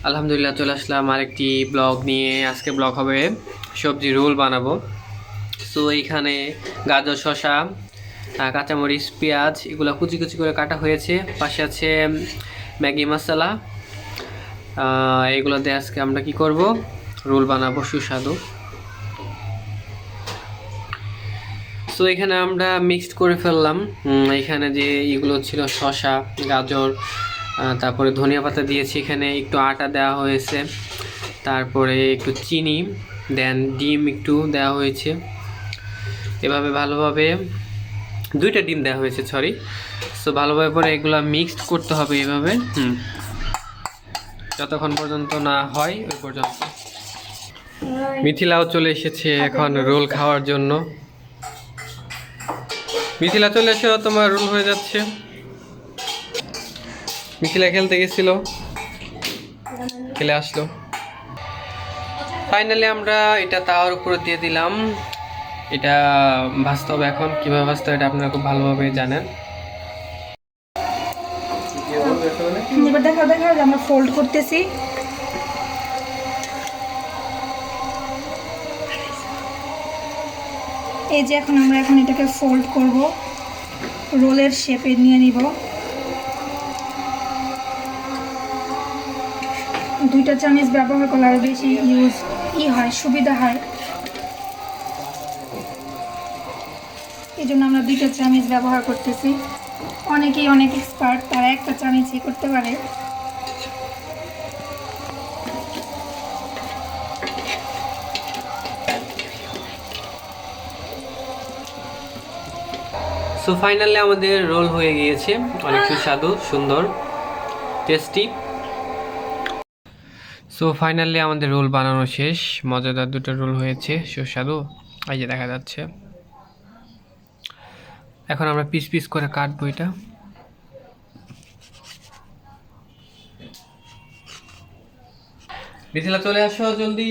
আলহামদুলিল্লাহ চলে আসলাম আরেকটি ব্লগ নিয়ে। আজকে ব্লগ হবে সবজি রোল বানাবো। সো এইখানে গাজর, শসা, কাঁচামরিচ, পেঁয়াজ এগুলো কুচি কুচি করে কাটা হয়েছে। পাশে আছে ম্যাগি মশলা। এগুলো দিয়ে আজকে আমরা কি করব, রোল বানাবো সুস্বাদু। সো এখানে আমরা মিক্সড করে ফেললাম। এখানে যে এগুলো ছিল শসা, গাজর, তারপরে ধনিয়া পাতা দিয়েছি, এখানে একটু আটা দেওয়া হয়েছে, তারপরে একটু চিনি, দেন ডিম একটু দেওয়া হয়েছে। এভাবে ভালোভাবে দুইটা ডিম দেওয়া হয়েছে, সরি। সো ভালোভাবে পরে এগুলো মিক্সড করতে হবে এইভাবে, যতক্ষণ পর্যন্ত না হয় ওই পর্যন্ত। মিথিলাও চলে এসেছে এখন রোল খাওয়ার জন্য। মিথিলা চলে এসে তোমার রোল হয়ে যাচ্ছে। মিথিলা খেলতে গেছিল, খেলে আসলো। ফাইনালি আমরা এটা তাওয়ার উপরে দিয়ে দিলাম। এটা ভাজতে হবে। এখন কিভাবে ভাজতে হবে এটা আপনারা খুব ভালোভাবে জানেন। এবার দেখাও দেখাও আমরা ফোল্ড করতেছি। এই যে এখন আমরা এটাকে ফোল্ড করব, রোলের শেপে নিয়ে নিব। 2টা চামচ ব্যবহার করলে আরো বেশি সুবিধা হয়। এই জন্য আমরা 2টা চামচ ব্যবহার করতেছি। অনেকেই অনেক এক্সপার্ট, তারা 1টা চামচই করতে পারে। সো ফাইনালি আমাদের রোল হয়ে গিয়েছে, অনেক সুস্বাদু, সুন্দর, টেস্টি। সো ফাইনালি আমাদের রোল বানানো শেষ। মজাদার দুটো রোল হয়েছে, সুস্বাদু, এই যে দেখা যাচ্ছে। এখন আমরা পিস পিস করে কাটবো এটা। মিথিলা চলে আসো জলদি।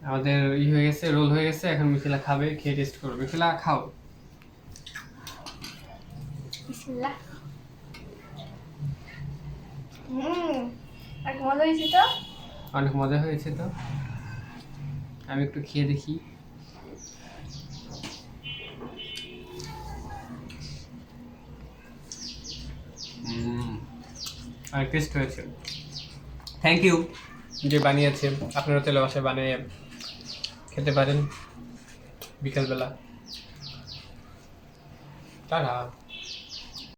আমাদের হয়ে গেছে, রোল হয়ে গেছে। এখন মিথিলা খাবে, খেয়ে টেস্ট করবে। মিথিলা খাও। বিসমিল্লাহ। আর মজা হয়েছে তো? অনেক মজা হয়েছে তো। আমি একটু খেয়ে দেখি। অনেক টেস্ট হয়েছে। থ্যাংক ইউ যে বানিয়েছে। আপনারা তেলে বাসায় বানিয়ে খেতে পারেন বিকালবেলা। টাটা।